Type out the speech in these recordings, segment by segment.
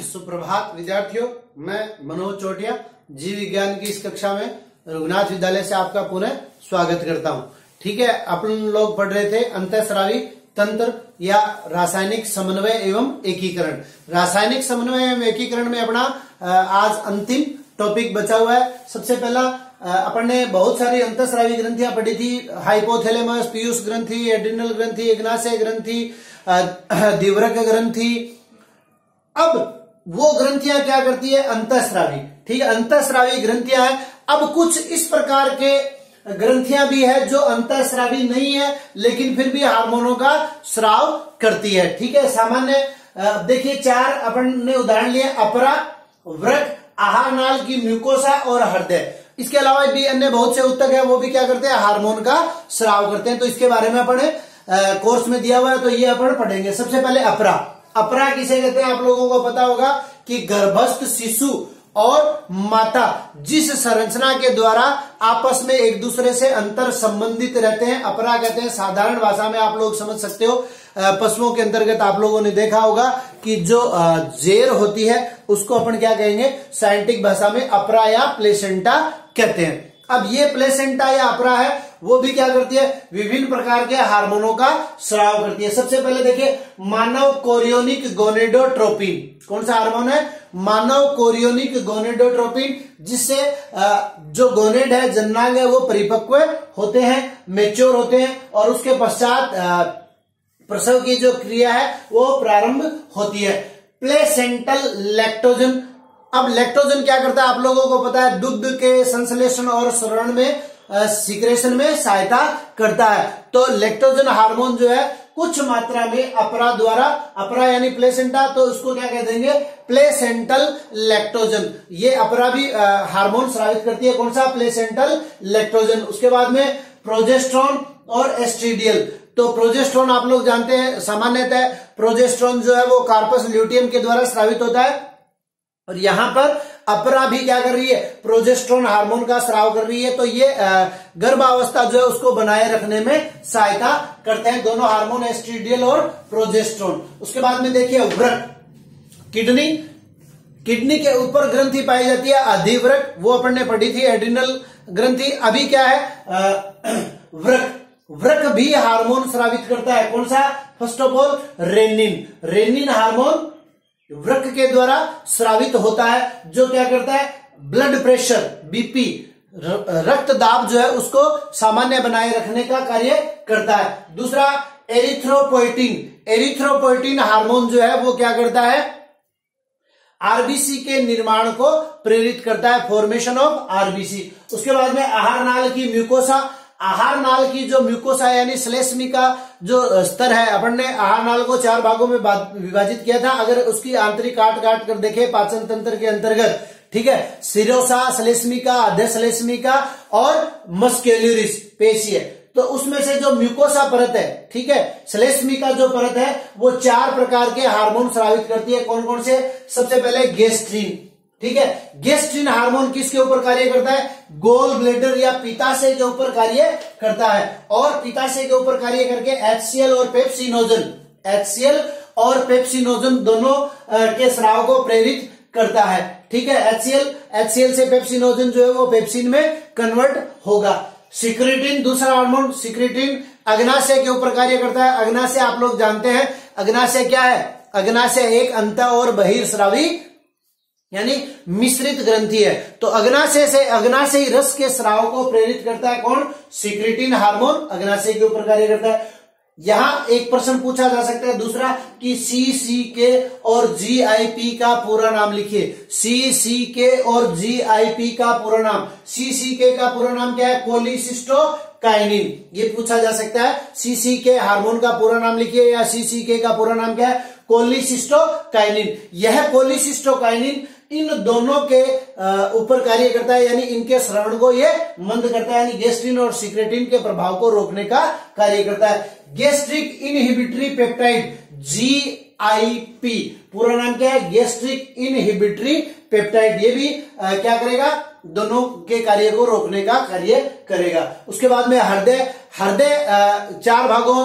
सुप्रभात विद्यार्थियों, मैं मनोज चौटिया जीव विज्ञान की इस कक्षा में रघुनाथ विद्यालय से आपका पुनः स्वागत करता हूं। ठीक है, अपन लोग पढ़ रहे थे अंतःस्रावी तंत्र या रासायनिक समन्वय एवं एकीकरण। रासायनिक समन्वय एवं एकीकरण में अपना आज अंतिम टॉपिक बचा हुआ है। सबसे पहला अपन ने बहुत सारी अंतःस्रावी ग्रंथियां पढ़ी थी, हाइपोथैलेमस, पीयूष ग्रंथि, एड्रिनल ग्रंथि, अग्नाशय ग्रंथि, दिवरक ग्रंथि। अब वो ग्रंथियां क्या करती है? अंतःस्रावी। ठीक है, अंतःस्रावी ग्रंथियां है। अब कुछ इस प्रकार के ग्रंथियां भी है जो अंतःस्रावी नहीं है लेकिन फिर भी हार्मोनों का स्राव करती है। ठीक है, सामान्य देखिए चार अपन ने उदाहरण लिए, अपरा, वृक, आहार नाल की म्यूकोसा और हृदय। इसके अलावा भी अन्य बहुत से ऊतक है, वो भी क्या करते हैं? हार्मोन का स्राव करते हैं। तो इसके बारे में अपन कोर्स में दिया हुआ है, तो ये अपन पढ़ेंगे। सबसे पहले अपरा। अपरा किसे कहते हैं? आप लोगों को पता होगा कि गर्भस्थ शिशु और माता जिस संरचना के द्वारा आपस में एक दूसरे से अंतर संबंधित रहते हैं, अपरा कहते हैं। साधारण भाषा में आप लोग समझ सकते हो, पशुओं के अंतर्गत आप लोगों ने देखा होगा कि जो जेर होती है उसको अपन क्या कहेंगे? साइंटिफिक भाषा में अपरा या प्लेसेंटा कहते हैं। अब ये प्लेसेंटा या अपरा है, वो भी क्या करती है? विभिन्न प्रकार के हार्मोनों का स्राव करती है। सबसे पहले देखिए, मानव कोरियोनिक गोनेडोट्रोपिन। कौन सा हार्मोन है? मानव कोरियोनिक गोनेडोट्रोपिन, जिससे जो गोनेड है, जननांग है, वो परिपक्व होते हैं, मेच्योर होते हैं और उसके पश्चात प्रसव की जो क्रिया है वो प्रारंभ होती है। Placental lactogen. अब लैक्टोजन क्या करता है? आप लोगों को पता है, दुग्ध के संश्लेषण और स्रवण में सिक्रेशन में सहायता करता है। तो लैक्टोजन हार्मोन जो है कुछ मात्रा में अपरा द्वारा, अपरा यानी प्लेसेंटा, तो उसको क्या कह देंगे? Placental lactogen. ये अपरा भी हार्मोन स्रावित करती है। कौन सा? Placental lactogen. उसके बाद में प्रोजेस्टेरोन और एस्ट्रेडियल। तो प्रोजेस्टेरोन आप लोग जानते हैं, सामान्यतः प्रोजेस्टेरोन जो है वो कार्पस ल्यूटियम के द्वारा स्रावित होता है, और यहां पर अपरा भी क्या कर रही है? प्रोजेस्टेरोन हार्मोन का स्राव कर रही है। तो ये गर्भावस्था जो है उसको बनाए रखने में सहायता करते हैं, दोनों हार्मोन, एस्ट्रेडियल और प्रोजेस्टेरोन। उसके बाद में देखिए वृक, किडनी। किडनी के ऊपर ग्रंथि पाई जाती है अधिवृक, वो अपन ने पढ़ी थी, एड्रिनल ग्रंथि। अभी क्या है? वृक। वृक भी हार्मोन स्रावित करता है। कौन सा? First of all renin. Renin hormone वृक के द्वारा स्रावित होता है, जो क्या करता है? ब्लड प्रेशर, बीपी, रक्त दाब जो है उसको सामान्य बनाए रखने का कार्य करता है। दूसरा एरिथ्रोपोइटिन। एरिथ्रोपोइटिन हार्मोन जो है वो क्या करता है? आरबीसी के निर्माण को प्रेरित करता है, फॉर्मेशन ऑफ आरबीसी। उसके बाद में आहार नाल की म्यूकोसा। आहार नाल की जो म्यूकोसा यानी श्लेष्मी का जो स्तर है, अपन ने आहार नाल को 4 भागों में विभाजित किया था। अगर उसकी आंतरिक काट कर देखे पाचन तंत्र के अंतर्गत, ठीक है, सिरोसा, श्लेष्मिका, अध्यश्लेष्मिका और मस्क्यूलरिस पेशीय। तो उसमें से जो म्यूकोसा परत है, ठीक है, श्लेष्मिका जो परत है वो 4 प्रकार के हार्मोन स्रावित करती है। कौन कौन से? सबसे पहले गेस्ट्रिन। ठीक है, गेस्ट्रिन हार्मोन किसके ऊपर कार्य करता है? गोल ब्लेडर या पित्ताशय के ऊपर कार्य करता है, और पित्ताशय के ऊपर कार्य करके HCl और पेप्सिनोजन, HCl और पेप्सिनोजन दोनों के स्राव को प्रेरित करता है। ठीक है, HCl से पेप्सिनोजन जो है वो पेप्सिन में कन्वर्ट होगा। सिक्रेटिन दूसरा हार्मोन, सिक्रेटिन अग्नाशय के ऊपर कार्य करता है। अग्नाशय आप लोग जानते हैं, अग्नाशय क्या है? अग्नाशय एक अंत और बहिर्स्रावी यानी मिश्रित ग्रंथि है। तो अग्नाशयी रस के स्राव को प्रेरित करता है। कौन? सिक्रेटिन हार्मोन अग्नाशय के ऊपर कार्य करता है। यहां एक प्रश्न पूछा जा सकता है दूसरा कि CCK और GIP का पूरा नाम लिखिए। CCK और GIP का पूरा नाम। CCK का पूरा नाम क्या है? कोलिसिस्टोकाइनिन। ये पूछा जा सकता है, CCK हार्मोन का पूरा नाम लिखिए, या CCK का पूरा नाम क्या है? कोलिसिस्टोकाइनिन। यह कोलिसिस्टोकाइनिन इन दोनों के ऊपर कार्य करता है, यानी इनके स्रवण को ये मंद करता है, यानी गेस्ट्रिन और सिक्रेटिन के प्रभाव को रोकने का कार्य करता है। गैस्ट्रिक इनहिबिटरी पेप्टाइड, GIP पूरा नाम क्या है? Gastric inhibitory peptide. ये भी क्या करेगा? दोनों के कार्य को रोकने का कार्य करेगा। उसके बाद में हृदय। हृदय 4 भागों,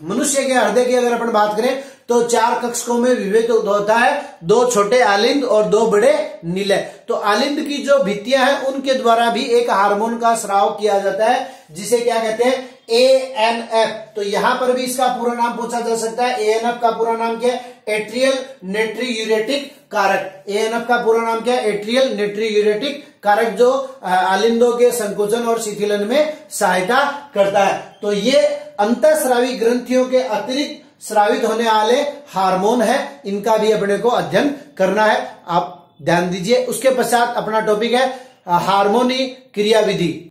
मनुष्य के हृदय की अगर अपन बात करें तो 4 कक्षकों में विभक्त होता है, 2 छोटे आलिंद और 2 बड़े निलय। तो आलिंद की जो भित्तियां हैं उनके द्वारा भी एक हार्मोन का स्राव किया जाता है, जिसे क्या कहते हैं, ANF। तो यहां पर भी इसका पूरा नाम पूछा जा सकता है। ANF का पूरा नाम क्या है, एट्रियल नेट्रीयूरेटिक कारक। ANF का पूरा नाम क्या है, एट्रियल नेट्रीयूरेटिक कारक, जो आलिंदों के संकोचन और शिथिलन में सहायता करता है। तो ये अंतःस्रावी ग्रंथियों के अतिरिक्त स्रावित होने वाले हार्मोन है, इनका भी अपने को अध्ययन करना है, आप ध्यान दीजिए। उसके पश्चात अपना टॉपिक है हार्मोनी क्रियाविधि।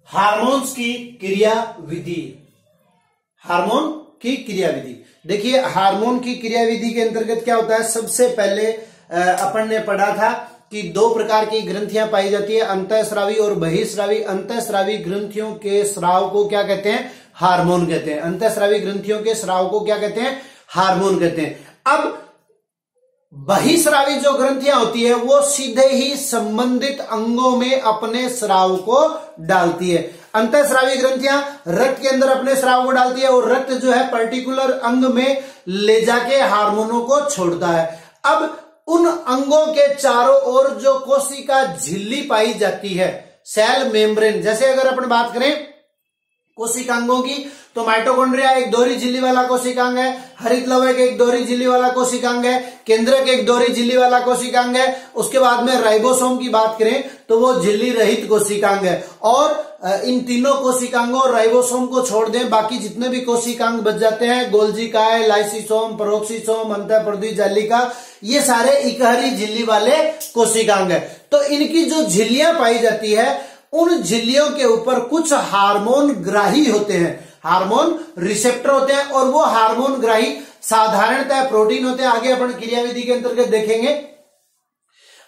हार्मोन्स की क्रियाविधि, हार्मोन की क्रियाविधि। देखिए हार्मोन की क्रियाविधि के अंतर्गत क्या होता है, सबसे पहले अपन ने पढ़ा था कि 2 प्रकार की ग्रंथियां पाई जाती है, अंतःस्रावी और बहिःस्रावी। अंतःस्रावी ग्रंथियों के स्राव को क्या कहते हैं, हार्मोन कहते हैं। अंतःस्रावी ग्रंथियों के स्राव को क्या कहते हैं, हार्मोन कहते हैं। अब बहिःस्रावी जो ग्रंथियां होती है वो सीधे ही संबंधित अंगों में अपने स्राव को डालती है। अंतःस्रावी ग्रंथियां रक्त के अंदर अपने स्राव को डालती है और रक्त जो है पर्टिकुलर अंग में ले जाके हार्मोनों को छोड़ता है। अब उन अंगों के चारों ओर जो कोशिका झिल्ली पाई जाती है, सेल मेम्ब्रेन, जैसे अगर अपन बात करें कोशिकांगों की, तो माइटोकॉन्ड्रिया एक दोहरी झिल्ली वाला कोशिकांग है, हरित लवक एक दोहरी झिल्ली वाला कोशिकांग है, केंद्रक एक दोहरी झिल्ली वाला कोशिकांग है। उसके बाद में राइबोसोम की बात करें तो वो झिल्ली रहित कोशिकांग है। और इन तीनों कोशिकांगों और राइबोसोम को छोड़ दें, बाकी जितने भी कोशिकांग बच जाते हैं, गोल्जिकाय, लाइसिसोम, परोक्सिसोम, अंतःपर्दी जालिका, ये सारे इकहरी झिल्ली वाले कोशिकांग है। तो इनकी जो झिल्लियां पाई जाती है, उन झिल्लियों के ऊपर कुछ हार्मोन ग्राही होते हैं, हार्मोन रिसेप्टर होते हैं, और वो हार्मोन ग्राही साधारणतः प्रोटीन होते हैं। आगे अपन क्रियाविधि के अंतर्गत देखेंगे।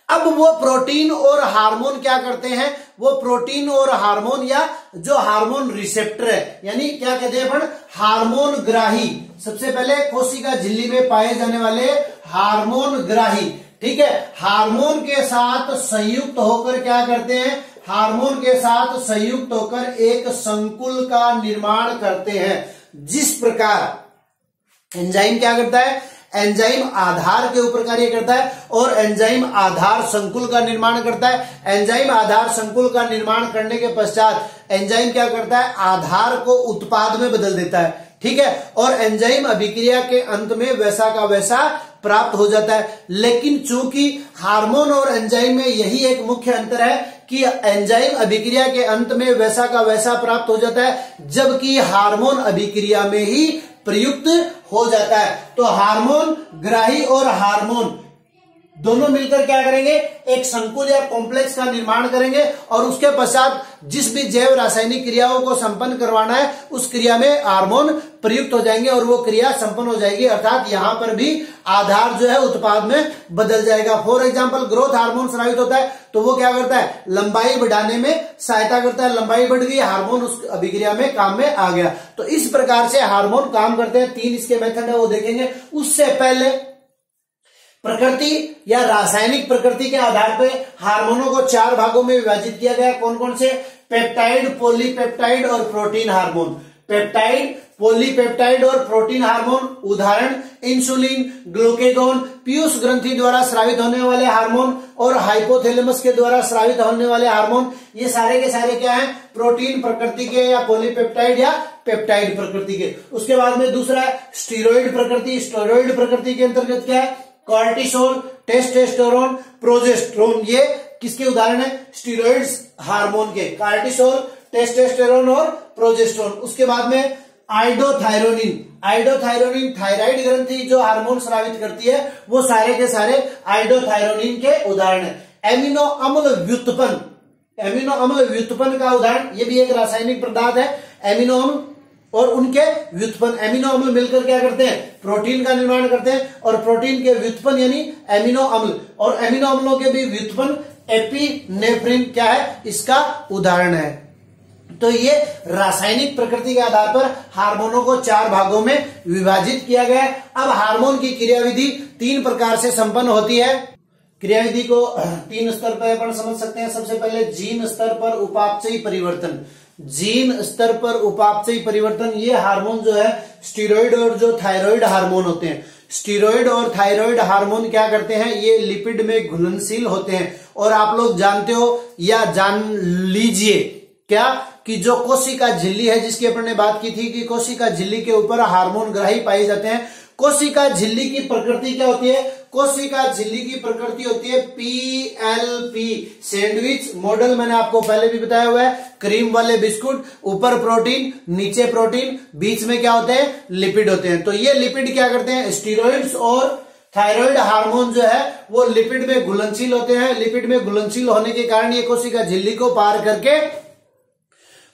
अब वो प्रोटीन और हार्मोन क्या करते हैं, वो प्रोटीन और हार्मोन या जो हार्मोन रिसेप्टर है, यानी क्या कहते हैं अपन, हार्मोन ग्राही। सबसे पहले कोशिका झिल्ली में पाए जाने वाले हार्मोन ग्राही, ठीक है, हार्मोन के साथ संयुक्त होकर क्या करते हैं, हार्मोन के साथ संयुक्त होकर एक संकुल का निर्माण करते हैं। जिस प्रकार एंजाइम क्या करता है, एंजाइम आधार के ऊपर कार्य करता है और एंजाइम आधार संकुल का निर्माण करता है। एंजाइम आधार संकुल का निर्माण करने के पश्चात एंजाइम क्या करता है, आधार को उत्पाद में बदल देता है, ठीक है, और एंजाइम अभिक्रिया के अंत में वैसा का वैसा प्राप्त हो जाता है। लेकिन चूंकि हार्मोन और एंजाइम में यही एक मुख्य अंतर है कि एंजाइम अभिक्रिया के अंत में वैसा का वैसा प्राप्त हो जाता है, जबकि हार्मोन अभिक्रिया में ही प्रयुक्त हो जाता है। तो हार्मोन ग्राही और हार्मोन दोनों मिलकर क्या करेंगे, एक संकुल या कॉम्प्लेक्स का निर्माण करेंगे और उसके पश्चात जिस भी जैव रासायनिक क्रियाओं को संपन्न करवाना है उस क्रिया में हार्मोन प्रयुक्त हो जाएंगे और वो क्रिया संपन्न हो जाएगी। अर्थात यहां पर भी आधार जो है उत्पाद में बदल जाएगा। फॉर एग्जांपल ग्रोथ हार्मोन स्रावित होता है तो वो क्या करता है, लंबाई बढ़ाने में सहायता करता है। लंबाई बढ़ गई, हार्मोन उस अभिक्रिया में काम में आ गया। तो इस प्रकार से हार्मोन काम करते हैं। 3 इसके मेथड है, वो देखेंगे। उससे पहले प्रकृति या रासायनिक प्रकृति के आधार पर हार्मोनों को 4 भागों में विभाजित किया गया। कौन कौन से, पेप्टाइड, पॉलीपेप्टाइड और प्रोटीन हार्मोन। पेप्टाइड, पॉलीपेप्टाइड और प्रोटीन हार्मोन, उदाहरण इंसुलिन, ग्लूकेगॉन, पीयूष ग्रंथि द्वारा स्रावित होने वाले हार्मोन और हाइपोथैलेमस के द्वारा स्रावित होने वाले हार्मोन, ये सारे के सारे क्या हैं, प्रोटीन प्रकृति के या पॉलीपेप्टाइड या पेप्टाइड प्रकृति के। उसके बाद में दूसरा स्टीरॉइड प्रकृति। स्टीरॉइड प्रकृति के अंतर्गत क्या है, कॉर्टिसोल, टेस्टोस्टेरोन, प्रोजेस्टेरोन, ये किसके उदाहरण है, स्टीरॉइड्स हार्मोन के, कॉर्टिसोल, टेस्टोस्टेरोन और प्रोजेस्टेरोन। उसके बाद में आइडोथायरोनिन। आइडोथायरोनिन थायराइड ग्रंथि जो हार्मोन स्रावित करती है, वो सारे के सारे आइडोथायरोनिन के उदाहरण है। एमिनो अम्ल व्युत्पन्न, एमिनो अम्ल व्युत्पन्न का उदाहरण, ये भी एक रासायनिक पदार्थ है। एमिनो अम्ल और उनके व्युत्पन्न, एमिनो अम्ल मिलकर क्या करते हैं, प्रोटीन का निर्माण करते हैं और प्रोटीन के व्युत्पन्न यानी एमिनो अम्ल, और एमिनो अम्लों के भी व्युत्पन्न एपिनेफ्रिन क्या है, इसका उदाहरण है। तो ये रासायनिक प्रकृति के आधार पर हार्मोनों को 4 भागों में विभाजित किया गया है। अब हार्मोन की क्रियाविधि 3 प्रकार से संपन्न होती है। क्रियाविधि को 3 स्तर पर अपन समझ सकते हैं। सबसे पहले जीन स्तर पर उपापचयी परिवर्तन। जीन स्तर पर उपापचयी परिवर्तन, ये हार्मोन जो है स्टीरॉयड और जो थायराइड हार्मोन होते हैं, स्टीरॉयड और थायराइड हार्मोन क्या करते हैं, ये लिपिड में घुलनशील होते हैं। और आप लोग जानते हो या जान लीजिए क्या कि जो कोशिका झिल्ली है, जिसकी अपन ने बात की थी कि कोशिका झिल्ली के ऊपर हार्मोन ग्राही पाए जाते हैं। कोशिका झिल्ली की प्रकृति क्या होती है, कोशिका झिल्ली की प्रकृति होती है PLP, सैंडविच मॉडल। मैंने आपको पहले भी बताया हुआ है, क्रीम वाले बिस्कुट, ऊपर प्रोटीन नीचे प्रोटीन, बीच में क्या होते हैं, लिपिड होते हैं। तो ये लिपिड क्या करते हैं, स्टीरॉइड्स और थायराइड हार्मोन जो है वो लिपिड में घुलनशील होते हैं। लिपिड में घुलनशील होने के कारण ये कोशिका झिल्ली को पार करके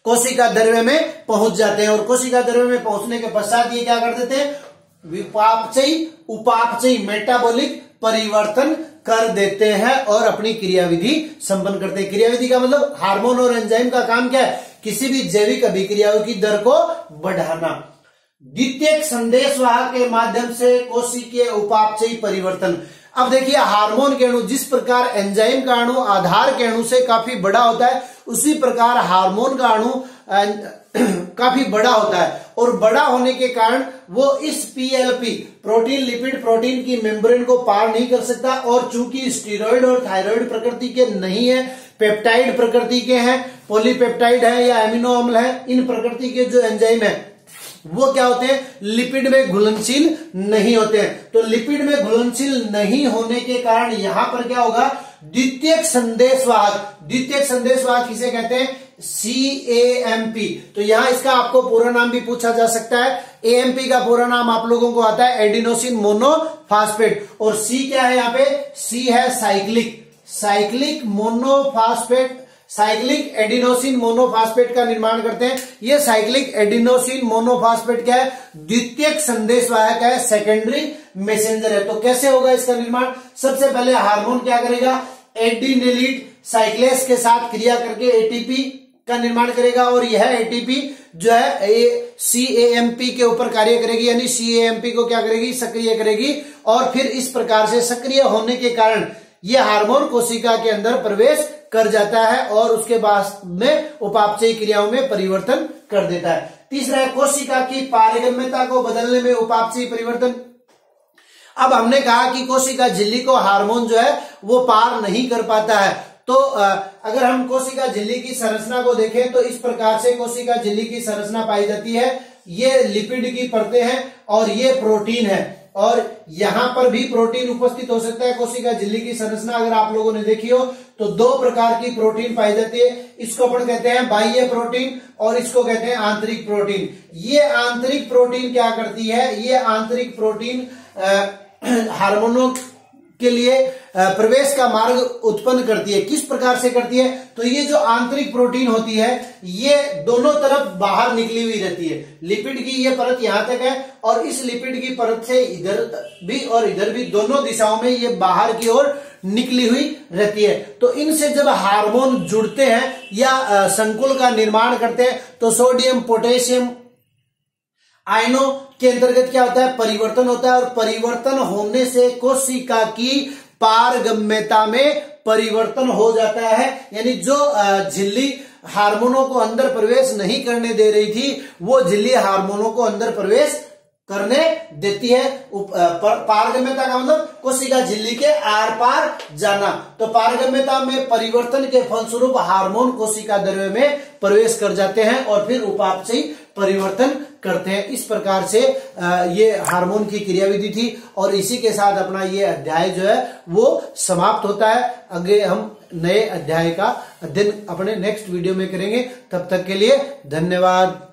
कोशिका द्रव्य में पहुंच जाते हैं। और कोशिका द्रव्य में पहुंचने के पश्चात ये क्या कर देते हैं, उपापचयी मेटाबॉलिक परिवर्तन कर देते हैं और अपनी क्रियाविधि संपन्न करते हैं। क्रियाविधि का मतलब हार्मोन और एंजाइम का काम क्या है, किसी भी जैविक अभिक्रियाओं की दर को बढ़ाना। द्वितीयक संदेशवाहक के माध्यम से कोशिकीय उपापचयी परिवर्तन। अब देखिए, हार्मोन के अणु जिस प्रकार एंजाइम का अणु आधार के अणु से काफी बड़ा होता है, उसी प्रकार हार्मोन का अणु काफी बड़ा होता है। और बड़ा होने के कारण वो इस PLP प्रोटीन लिपिड प्रोटीन की मेम्ब्रेन को पार नहीं कर सकता। और चूंकि स्टीरॉयड और थायराइड प्रकृति के नहीं है, पेप्टाइड प्रकृति के हैं, पॉलीपेप्टाइड है या एमिनो अम्ल है, इन प्रकृति के जो एंजाइम है वो क्या होते हैं, लिपिड में घुलनशील नहीं होते हैं। तो लिपिड में घुलनशील नहीं होने के कारण यहां पर क्या होगा, द्वितीयक संदेशवाहक। द्वितीयक संदेशवाहक किसे कहते हैं, CAMP। तो यहां इसका आपको पूरा नाम भी पूछा जा सकता है। AMP का पूरा नाम आप लोगों को आता है एडिनोसिन मोनोफास्फेट। और C क्या है, यहां पे C है cyclic monophosphate, cyclic adenosine monophosphate का निर्माण करते हैं। ये साइक्लिक एडिनोसिन मोनोफास्फेट क्या है, द्वितीयक संदेशवाहक है, सेकेंडरी मैसेंजर है। तो कैसे होगा इसका निर्माण, सबसे पहले हार्मोन क्या करेगा, एडिनिलीट साइक्लेस के साथ क्रिया करके ATP का निर्माण करेगा। और यह ATP जो है CAMP के ऊपर कार्य करेगी, यानी CAMP को क्या करेगी, सक्रिय करेगी। और फिर इस प्रकार से सक्रिय होने के कारण यह हार्मोन कोशिका के अंदर प्रवेश कर जाता है और उसके बाद में उपापचयी क्रियाओं में परिवर्तन कर देता है। तीसरा है कोशिका की पारगम्यता को बदलने में उपापचयी परिवर्तन। अब हमने कहा कि कोशिका झिल्ली को हार्मोन जो है वो पार नहीं कर पाता है। तो अगर हम कोशिका झिल्ली की संरचना को देखें तो इस प्रकार से कोशिका झिल्ली की संरचना पाई जाती है। ये लिपिड की परतें हैं और ये प्रोटीन है, और यहां पर भी प्रोटीन उपस्थित हो सकता है। कोशिका झिल्ली की संरचना अगर आप लोगों ने देखी हो तो दो प्रकार की प्रोटीन पाई जाती है। इसको अपन कहते हैं बाह्य प्रोटीन और इसको कहते हैं आंतरिक प्रोटीन। ये आंतरिक प्रोटीन क्या करती है, ये आंतरिक प्रोटीन हार्मोनों के लिए प्रवेश का मार्ग उत्पन्न करती है। किस प्रकार से करती है, तो ये जो आंतरिक प्रोटीन होती है ये दोनों तरफ बाहर निकली हुई रहती है। लिपिड की ये परत यहां तक है और इस लिपिड की परत से इधर भी और इधर भी दोनों दिशाओं में ये बाहर की ओर निकली हुई रहती है। तो इनसे जब हार्मोन जुड़ते हैं या संकुल का निर्माण करते हैं तो सोडियम पोटेशियम आयनों के अंतर्गत क्या होता है, परिवर्तन होता है। और परिवर्तन होने से कोशिका की पारगम्यता में परिवर्तन हो जाता है। यानी जो झिल्ली हार्मोनों को अंदर प्रवेश नहीं करने दे रही थी वो झिल्ली हार्मोनों को अंदर प्रवेश करने देती है। पारगम्यता का मतलब कोशिका झिल्ली के आर पार जाना। तो पारगम्यता में परिवर्तन के फलस्वरूप हार्मोन कोशिका द्रव्य में प्रवेश कर जाते हैं और फिर उपापचयी परिवर्तन करते हैं। इस प्रकार से ये हार्मोन की क्रियाविधि थी और इसी के साथ अपना ये अध्याय जो है वो समाप्त होता है। आगे हम नए अध्याय का अध्ययन अपने नेक्स्ट वीडियो में करेंगे। तब तक के लिए धन्यवाद।